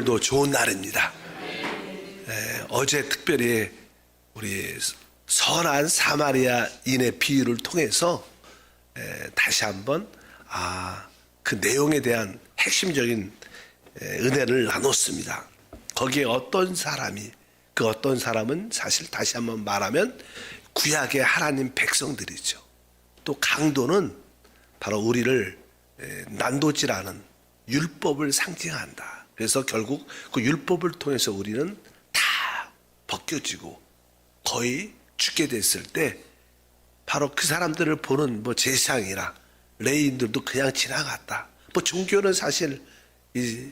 오늘도 좋은 날입니다. 어제 특별히 우리 선한 사마리아인의 비유를 통해서 다시 한번 그 내용에 대한 핵심적인 은혜를 나눴습니다. 거기에 어떤 사람이, 그 어떤 사람은 사실 다시 한번 말하면 구약의 하나님 백성들이죠. 또 강도는 바로 우리를 난도질하는 율법을 상징한다. 그래서 결국 그 율법을 통해서 우리는 다 벗겨지고 거의 죽게 됐을 때 바로 그 사람들을 보는 제사장이나 레위인들도 그냥 지나갔다. 종교는 사실 이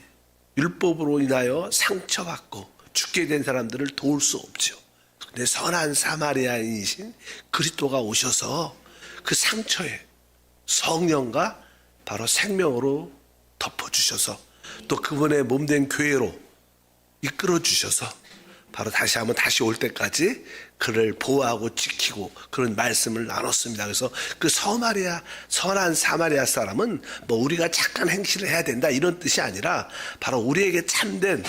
율법으로 인하여 상처받고 죽게 된 사람들을 도울 수 없죠. 근데 선한 사마리아인이신 그리스도가 오셔서 그 상처에 성령과 바로 생명으로 덮어주셔서 또 그분의 몸된 교회로 이끌어 주셔서 바로 다시 한번 다시 올 때까지 그를 보호하고 지키고 그런 말씀을 나눴습니다. 그래서 그 선한 사마리아 사람은 우리가 착한 행실을 해야 된다 이런 뜻이 아니라 바로 우리에게 참된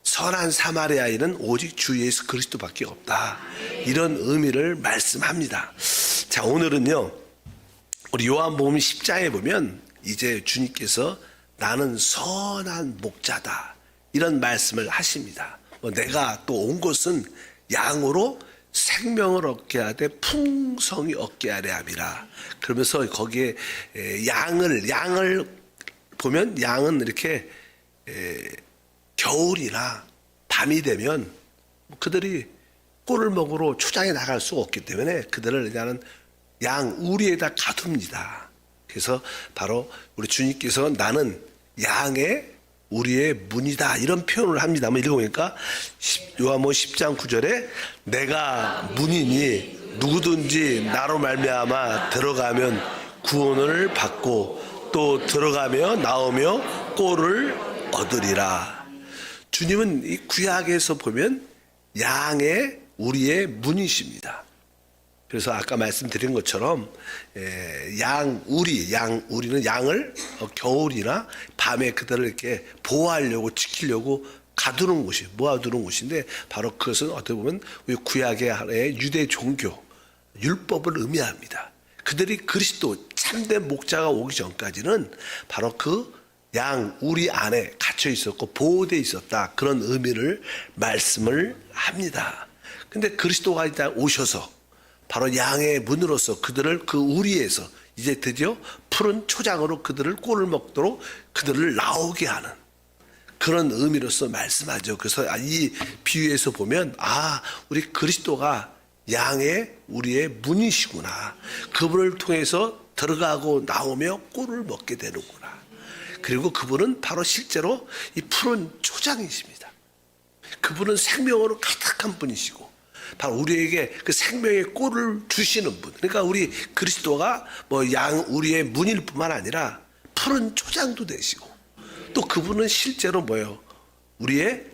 선한 사마리아인은 오직 주 예수 그리스도밖에 없다. 이런 의미를 말씀합니다. 자, 오늘은요, 우리 요한복음 10장에 보면 이제 주님께서 나는 선한 목자다 이런 말씀을 하십니다. 내가 또 온 것은 양으로 생명을 얻게 하되 풍성히 얻게 하려 함이라. 그러면서 거기에 양을 보면 양은 이렇게 겨울이나 밤이 되면 그들이 꿀을 먹으러 초장에 나갈 수가 없기 때문에 그들을 그냥 양 우리에다 가둡니다. 그래서 바로 우리 주님께서 나는 양의 우리의 문이다 이런 표현을 합니다. 한번 읽어보니까 요한복음 10장 9절에 내가 문이니 누구든지 나로 말미암아 들어가면 구원을 받고 또 들어가며 나오며 꼴을 얻으리라. 주님은 이 구약에서 보면 양의 우리의 문이십니다. 그래서 아까 말씀드린 것처럼 우리는 양을 겨울이나 밤에 그들을 이렇게 보호하려고 지키려고 가두는 곳이 모아두는 곳인데 바로 그것은 어떻게 보면 우리 구약의 유대 종교 율법을 의미합니다. 그들이 그리스도 참된 목자가 오기 전까지는 바로 그 양 우리 안에 갇혀 있었고 보호되어 있었다 그런 의미를 말씀을 합니다. 근데 그리스도가 일단 오셔서 바로 양의 문으로서 그들을 그 우리에서 이제 드디어 푸른 초장으로 그들을 꿀을 먹도록 그들을 나오게 하는 그런 의미로서 말씀하죠. 그래서 이 비유에서 보면 우리 그리스도가 양의 우리의 문이시구나. 그분을 통해서 들어가고 나오며 꿀을 먹게 되는구나. 그리고 그분은 바로 실제로 이 푸른 초장이십니다. 그분은 생명으로 가득한 분이시고 바로 우리에게 그 생명의 꿀을 주시는 분. 그러니까 우리 그리스도가 우리의 문일 뿐만 아니라 푸른 초장도 되시고 또 그분은 실제로 우리의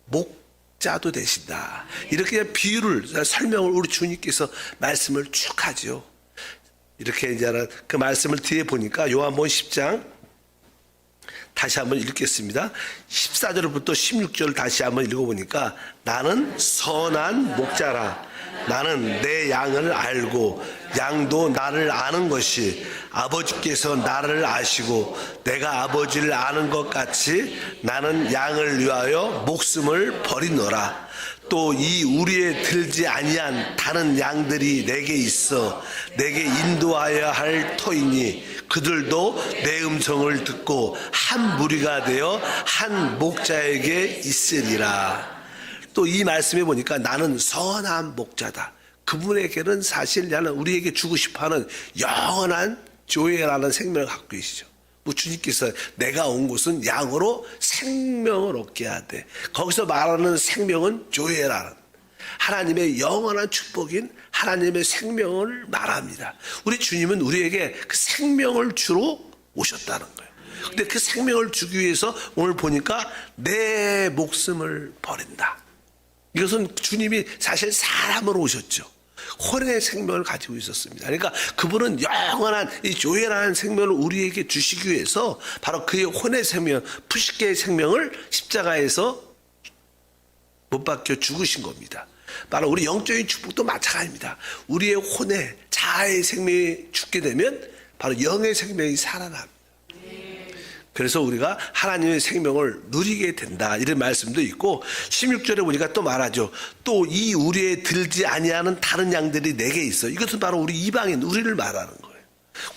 목자도 되신다. 이렇게 비유를 설명을 우리 주님께서 말씀을 쭉 하죠. 이렇게 이제 그 말씀을 뒤에 보니까 요한복음 10장 다시 한번 읽겠습니다. 14절부터 16절 다시 한번 읽어보니까 나는 선한 목자라. 나는 내 양을 알고 양도 나를 아는 것이 아버지께서 나를 아시고 내가 아버지를 아는 것 같이 나는 양을 위하여 목숨을 버리노라. 또 이 우리에 들지 아니한 다른 양들이 내게 있어 내게 인도하여 할 터이니 그들도 내 음성을 듣고 한 무리가 되어 한 목자에게 있으리라. 또 이 말씀에 보니까 나는 선한 목자다. 그분에게는 사실 나는 우리에게 주고 싶어하는 영원한 조회라는 생명을 갖고 계시죠. 주님께서 내가 온 곳은 양으로 생명을 얻게 하되 거기서 말하는 생명은 조회라는 하나님의 영원한 축복인 하나님의 생명을 말합니다. 우리 주님은 우리에게 그 생명을 주러 오셨다는 거예요. 근데 그 생명을 주기 위해서 오늘 보니까 내 목숨을 버린다. 이것은 주님이 사실 사람으로 오셨죠. 혼의 생명을 가지고 있었습니다. 그러니까 그분은 영원한 이 조엘한 생명을 우리에게 주시기 위해서 바로 그의 혼의 생명, 푸시케의 생명을 십자가에서 못 박혀 죽으신 겁니다. 바로 우리 영적인 축복도 마찬가지입니다. 우리의 혼의 자아의 생명이 죽게 되면 바로 영의 생명이 살아납니다. 그래서 우리가 하나님의 생명을 누리게 된다, 이런 말씀도 있고 16절에 보니까 또 말하죠. 또 이 우리에 들지 아니하는 다른 양들이 내게 있어. 이것은 바로 우리 이방인, 우리를 말하는 거예요.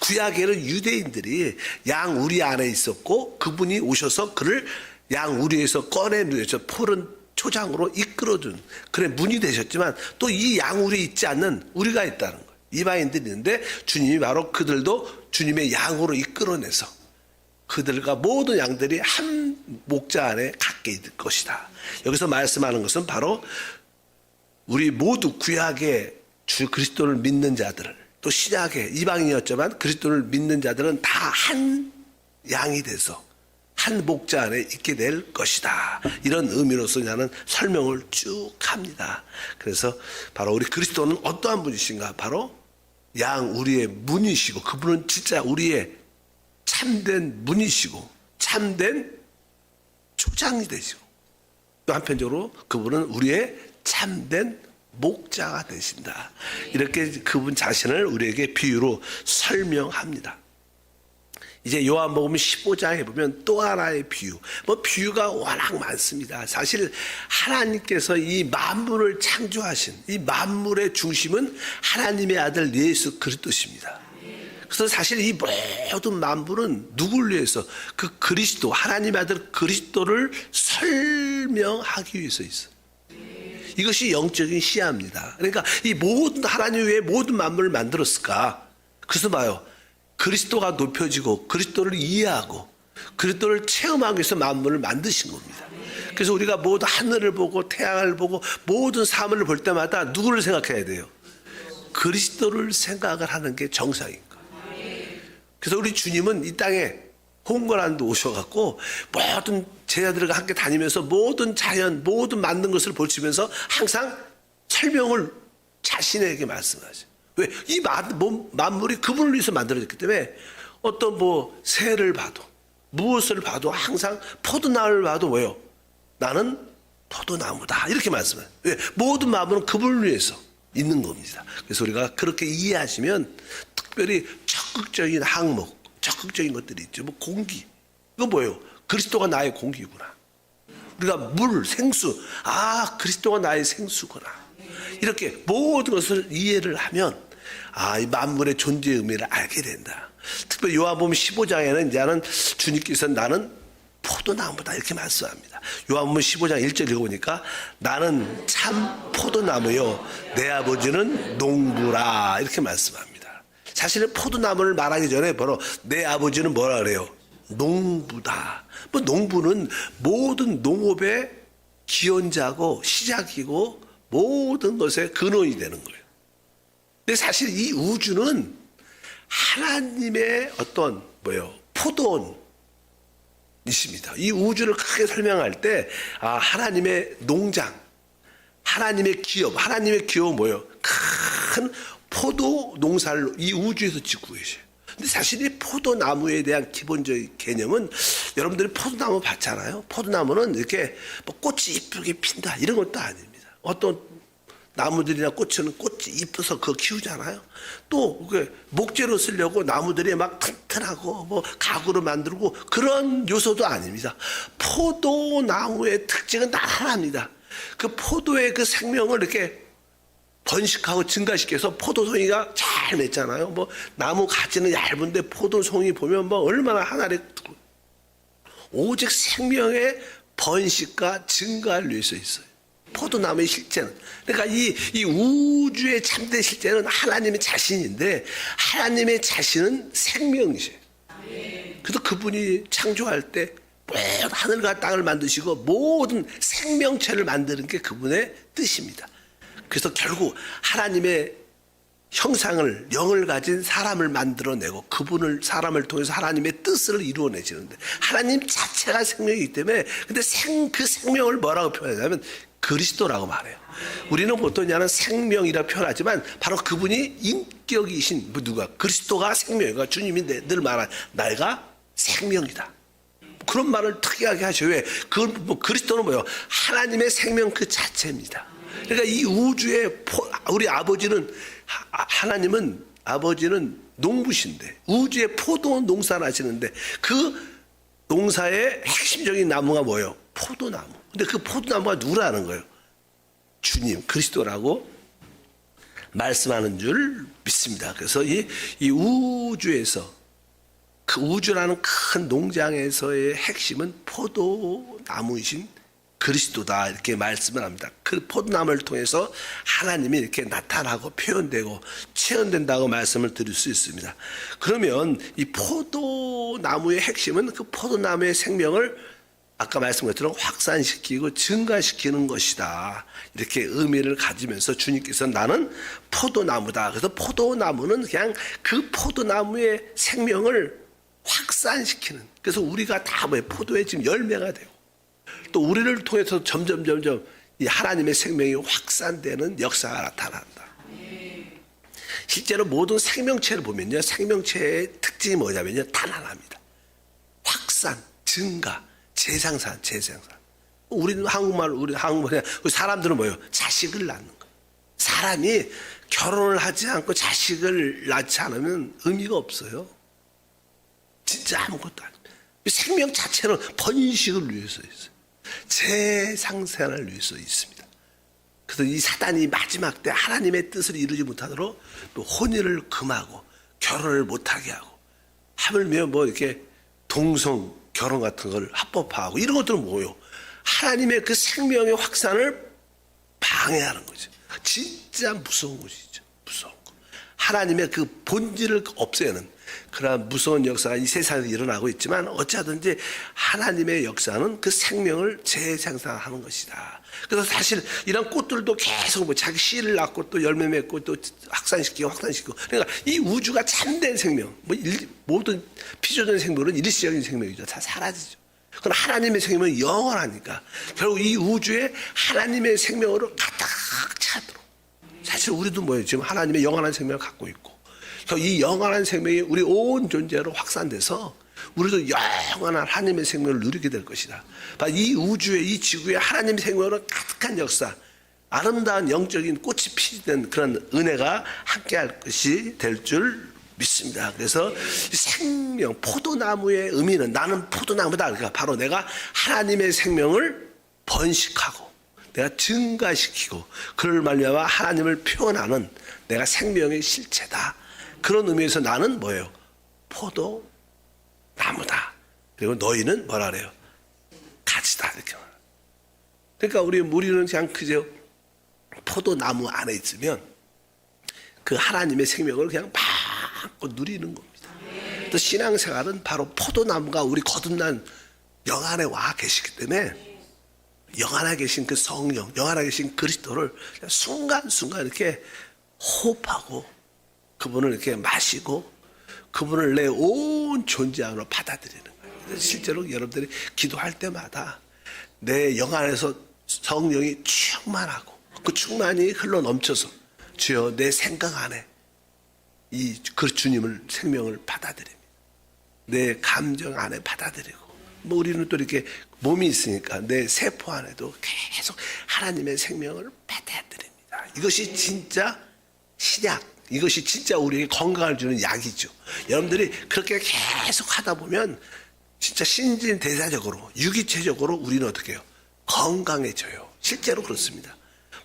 구약에는 유대인들이 양 우리 안에 있었고 그분이 오셔서 그를 양 우리에서 꺼내내서 푸른 초장으로 이끌어준 그런 문이 되셨지만 또 이 양 우리에 있지 않는 우리가 있다는 거예요. 이방인들이 있는데 주님이 바로 그들도 주님의 양으로 이끌어내서 그들과 모든 양들이 한 목자 안에 갖게 될 것이다. 여기서 말씀하는 것은 바로 우리 모두 구약의 주 그리스도를 믿는 자들, 또 신약의 이방인이었지만 그리스도를 믿는 자들은 다 한 양이 돼서 한 목자 안에 있게 될 것이다. 이런 의미로서 나는 설명을 쭉 합니다. 그래서 바로 우리 그리스도는 어떠한 분이신가? 바로 양 우리의 문이시고 그분은 진짜 우리의 참된 문이시고 참된 초장이 되시고 또 한편적으로 그분은 우리의 참된 목자가 되신다. 이렇게 그분 자신을 우리에게 비유로 설명합니다. 이제 요한복음 15장에 보면 또 하나의 비유, 비유가 워낙 많습니다. 사실 하나님께서 이 만물을 창조하신 이 만물의 중심은 하나님의 아들 예수 그리스도십니다. 그래서 사실 이 모든 만물은 누구를 위해서 그 그리스도, 하나님의 아들 그리스도를 설명하기 위해서 있어요. 이것이 영적인 시야입니다. 그러니까 이 모든 하나님 왜 모든 만물을 만들었을까? 그래서 봐요. 그리스도가 높여지고 그리스도를 이해하고 그리스도를 체험하기 위해서 만물을 만드신 겁니다. 그래서 우리가 모두 하늘을 보고 태양을 보고 모든 사물을 볼 때마다 누구를 생각해야 돼요? 그리스도를 생각을 하는 게 정상인 거예요. 그래서 우리 주님은 이 땅에 홍건환도 오셔갖고 모든 제자들과 함께 다니면서 모든 자연, 모든 만든 것을 보시면서 항상 설명을 자신에게 말씀하죠. 왜? 이 만물이 그분을 위해서 만들어졌기 때문에 어떤 새를 봐도 무엇을 봐도 항상 포도나무를 봐도 왜요? 나는 포도나무다. 이렇게 말씀해요. 왜? 모든 만물은 그분을 위해서 있는 겁니다. 그래서 우리가 그렇게 이해하시면 특별히 적극적인 항목, 적극적인 것들이 있죠. 공기. 이거 뭐예요? 그리스도가 나의 공기구나. 우리가 물, 생수. 그리스도가 나의 생수구나. 이렇게 모든 것을 이해를 하면 이 만물의 존재의 의미를 알게 된다. 특별히 요한복음 15장에는 이제는 주님께서 나는 포도나무다 이렇게 말씀합니다. 요한복음 15장 1절 읽어보니까 나는 참 포도나무요 내 아버지는 농부라 이렇게 말씀합니다. 사실은 포도나무를 말하기 전에 바로 내 아버지는 뭐라 그래요? 농부다. 농부는 모든 농업의 기원자고 시작이고 모든 것의 근원이 되는 거예요. 근데 사실 이 우주는 하나님의 어떤 포도원이십니다. 이 우주를 크게 설명할 때 하나님의 농장, 하나님의 기업, 하나님의 기업은 뭐예요? 큰 포도 농사를 이 우주에서 짓고 계셔요. 근데 사실 이 포도나무에 대한 기본적인 개념은 여러분들이 포도나무 봤잖아요. 포도나무는 이렇게 꽃이 이쁘게 핀다 이런 것도 아닙니다. 어떤 나무들이나 꽃은 꽃이 이뻐서 그거 키우잖아요. 또 목재로 쓰려고 나무들이 막 튼튼하고 가구로 만들고 그런 요소도 아닙니다. 포도나무의 특징은 다 하나입니다. 그 포도의 그 생명을 이렇게 번식하고 증가시켜서 포도송이가 잘 맺잖아요. 나무 가지는 얇은데 포도송이 보면 얼마나 하나를 오직 생명의 번식과 증가를 위해서 있어요. 포도나무의 실제는. 그러니까 이 우주의 참된 실제는 하나님의 자신인데 하나님의 자신은 생명이세요. 그래서 그분이 창조할 때 하늘과 땅을 만드시고 모든 생명체를 만드는 게 그분의 뜻입니다. 그래서 결국 하나님의 형상을 영을 가진 사람을 만들어내고 그분을 사람을 통해서 하나님의 뜻을 이루어내시는데 하나님 자체가 생명이기 때문에 근데 그 생명을 뭐라고 표현하냐면 그리스도라고 말해요. 우리는 보통 그냥 생명이라 표현하지만 바로 그분이 인격이신 누가 그리스도가 생명이가 주님이 늘 말한 나가 생명이다. 그런 말을 특이하게 하셔. 왜? 그리스도는 뭐예요? 하나님의 생명 그 자체입니다. 그러니까 이 우주의 우리 아버지는 하나님은 아버지는 농부신데 우주의 포도 농사를 하시는데 그 농사의 핵심적인 나무가 뭐예요? 포도나무. 근데 그 포도나무가 누구라는 거예요? 주님 그리스도라고 말씀하는 줄 믿습니다. 그래서 이 우주에서 그 우주라는 큰 농장에서의 핵심은 포도나무이신 그리스도다 이렇게 말씀을 합니다. 그 포도나무를 통해서 하나님이 이렇게 나타나고 표현되고 체현된다고 말씀을 드릴 수 있습니다. 그러면 이 포도나무의 핵심은 그 포도나무의 생명을 아까 말씀한 것처럼 확산시키고 증가시키는 것이다. 이렇게 의미를 가지면서 주님께서 나는 포도나무다. 그래서 포도나무는 그냥 그 포도나무의 생명을 확산시키는. 그래서 우리가 다 포도의 지금 열매가 되고 또 우리를 통해서 점점 이 하나님의 생명이 확산되는 역사가 나타난다. 실제로 모든 생명체를 보면요, 생명체의 특징이 뭐냐면요, 단 하나입니다. 확산, 증가, 재생산. 우리는 우리 사람들은 뭐예요? 자식을 낳는 거. 사람이 결혼을 하지 않고 자식을 낳지 않으면 의미가 없어요. 진짜 아무것도 아니에요. 생명 자체는 번식을 위해서 있어요. 재상생을 위해서 있습니다. 그래서 이 사단이 마지막 때 하나님의 뜻을 이루지 못하도록 또 혼인을 금하고 결혼을 못하게 하고 하물며 이렇게 동성 결혼 같은 걸 합법화하고 이런 것들은 뭐예요? 하나님의 그 생명의 확산을 방해하는 거죠. 진짜 무서운 것이죠. 무서운 거. 하나님의 그 본질을 없애는 그러한 무서운 역사가 이 세상에서 일어나고 있지만 어찌하든지 하나님의 역사는 그 생명을 재생산하는 것이다. 그래서 사실 이런 꽃들도 계속 자기 씨를 낳고 또 열매 맺고 또 확산시키고 그러니까 이 우주가 참된 생명, 모든 피조된 생명은 일시적인 생명이죠. 다 사라지죠. 그럼 하나님의 생명은 영원하니까 결국 이 우주에 하나님의 생명으로 가득 차도록. 사실 우리도 지금 하나님의 영원한 생명을 갖고 있고 이 영원한 생명이 우리 온 존재로 확산돼서 우리도 영원한 하나님의 생명을 누리게 될 것이다. 이 우주에 이 지구에 하나님의 생명으로 가득한 역사, 아름다운 영적인 꽃이 피는 그런 은혜가 함께할 것이 될 줄 믿습니다. 그래서 생명, 포도나무의 의미는 나는 포도나무다. 그러니까 바로 내가 하나님의 생명을 번식하고 내가 증가시키고 그를 말미암아 하나님을 표현하는 내가 생명의 실체다. 그런 의미에서 나는 뭐예요? 포도나무다. 그리고 너희는 뭐라 그래요? 가지다. 이렇게 말해요. 그러니까 우리는 그냥 그저 포도나무 안에 있으면 그 하나님의 생명을 그냥 마음껏 누리는 겁니다. 또 신앙생활은 바로 포도나무가 우리 거듭난 영 안에 와 계시기 때문에 영 안에 계신 그 성령, 영 안에 계신 그리스도를 순간순간 이렇게 호흡하고 그분을 이렇게 마시고 그분을 내 온 존재 안으로 받아들이는 거예요. 실제로 여러분들이 기도할 때마다 내 영 안에서 성령이 충만하고 그 충만이 흘러 넘쳐서 주여 내 생각 안에 그 주님을 생명을 받아들입니다. 내 감정 안에 받아들이고 우리는 또 이렇게 몸이 있으니까 내 세포 안에도 계속 하나님의 생명을 받아들입니다. 이것이 진짜 신약, 이것이 진짜 우리에게 건강을 주는 약이죠. 여러분들이 그렇게 계속 하다 보면 진짜 신진대사적으로 유기체적으로 우리는 어떻게 해요? 건강해져요. 실제로 그렇습니다.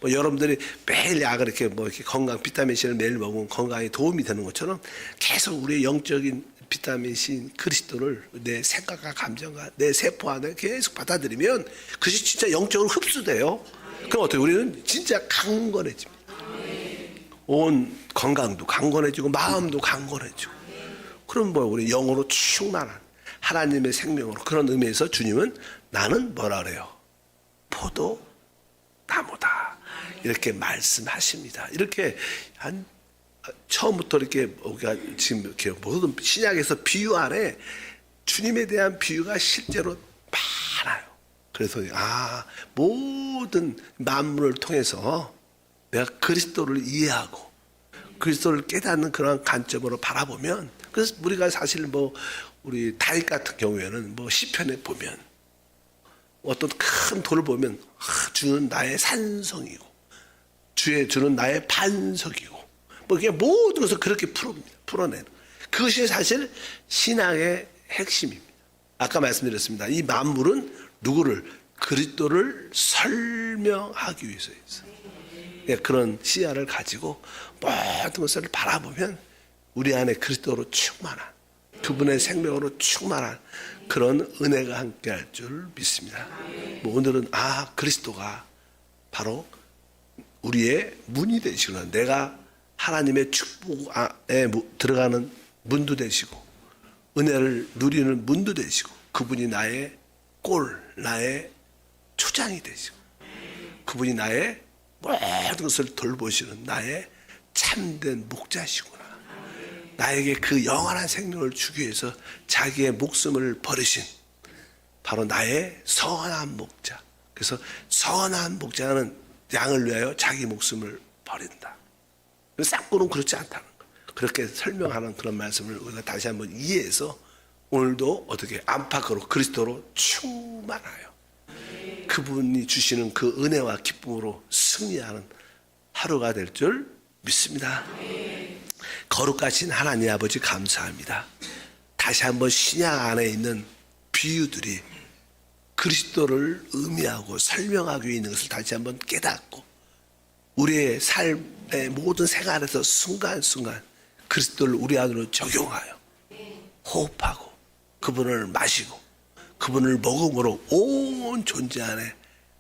여러분들이 매일 약을 이렇게 건강 비타민C를 매일 먹으면 건강에 도움이 되는 것처럼 계속 우리의 영적인 비타민C 그리스도를 내 생각과 감정과 내 세포 안에 계속 받아들이면 그것이 진짜 영적으로 흡수돼요. 그럼 어떻게 우리는 진짜 강건해집니다. 온 건강도 강건해지고 마음도 강건해지고 그럼 우리 영으로 충만한 하나님의 생명으로 그런 의미에서 주님은 나는 뭐라 그래요? 포도나무다 이렇게 말씀하십니다. 이렇게 처음부터 이렇게 우리가 지금 이렇게 모든 신약에서 비유 안에 주님에 대한 비유가 실제로 많아요. 그래서 모든 만물을 통해서 내가 그리스도를 이해하고 그리스도를 깨닫는 그런 관점으로 바라보면, 그래서 우리가 사실 우리 다윗 같은 경우에는 시편에 보면 어떤 큰 돌을 보면 주는 나의 산성이고 주는 나의 반석이고 이게 모든 것을 그렇게 풀어내는 그것이 사실 신앙의 핵심입니다. 아까 말씀드렸습니다. 이 만물은 누구를? 그리스도를 설명하기 위해서 있어요. 그런 시야를 가지고 모든 것을 바라보면 우리 안에 그리스도로 충만한, 그분의 생명으로 충만한 그런 은혜가 함께할 줄 믿습니다. 오늘은 그리스도가 바로 우리의 문이 되시구나. 내가 하나님의 축복에 들어가는 문도 되시고 은혜를 누리는 문도 되시고, 그분이 나의 나의 초장이 되시고, 그분이 나의 모든 것을 돌보시는 나의 참된 목자시구나. 나에게 그 영원한 생명을 주기 위해서 자기의 목숨을 버리신 바로 나의 선한 목자. 그래서 선한 목자는 양을 위하여 자기 목숨을 버린다. 쌍꾸는 그렇지 않다는 거. 그렇게 설명하는 그런 말씀을 우리가 다시 한번 이해해서 오늘도 어떻게 안팎으로 그리스도로 충만하여 그분이 주시는 그 은혜와 기쁨으로 승리하는 하루가 될 줄 믿습니다. 거룩하신 하나님 아버지 감사합니다. 다시 한번 신약 안에 있는 비유들이 그리스도를 의미하고 설명하기 위해 있는 것을 다시 한번 깨닫고 우리의 삶의 모든 생활에서 순간순간 그리스도를 우리 안으로 적용하여 호흡하고 그분을 마시고 그분을 먹음으로 온 존재 안에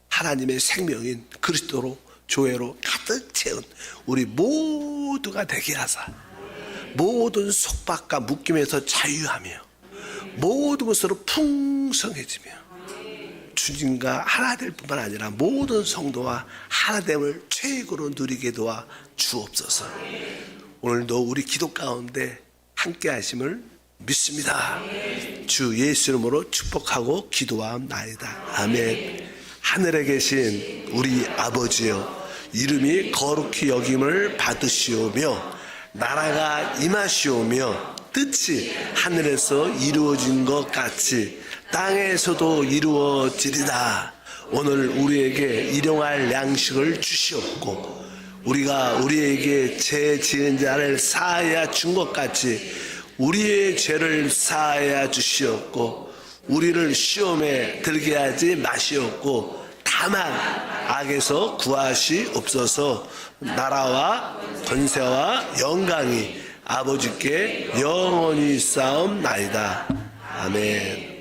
하나님의 생명인 그리스도로 조회로 가득 채운 우리 모두가 되게 하사 모든 속박과 묶임에서 자유하며 모든 것으로 풍성해지며 주님과 하나 될 뿐만 아니라 모든 성도와 하나됨을 최고로 누리게 도와 주옵소서. 오늘도 우리 기도 가운데 함께 하심을 믿습니다. 주 예수 이름으로 축복하고 기도하옵나이다. 아멘. 하늘에 계신 우리 아버지여, 이름이 거룩히 여김을 받으시오며 나라가 임하시오며 뜻이 하늘에서 이루어진 것 같이 땅에서도 이루어지리다. 오늘 우리에게 일용할 양식을 주시옵고 우리가 우리에게 죄 지은 자를 사하여 준 것 같이 우리의 죄를 사하여 주시옵고 우리를 시험에 들게 하지 마시옵고 다만 악에서 구하시옵소서. 나라와 권세와 영광이 아버지께 영원히 쌓옵나이다. 아멘.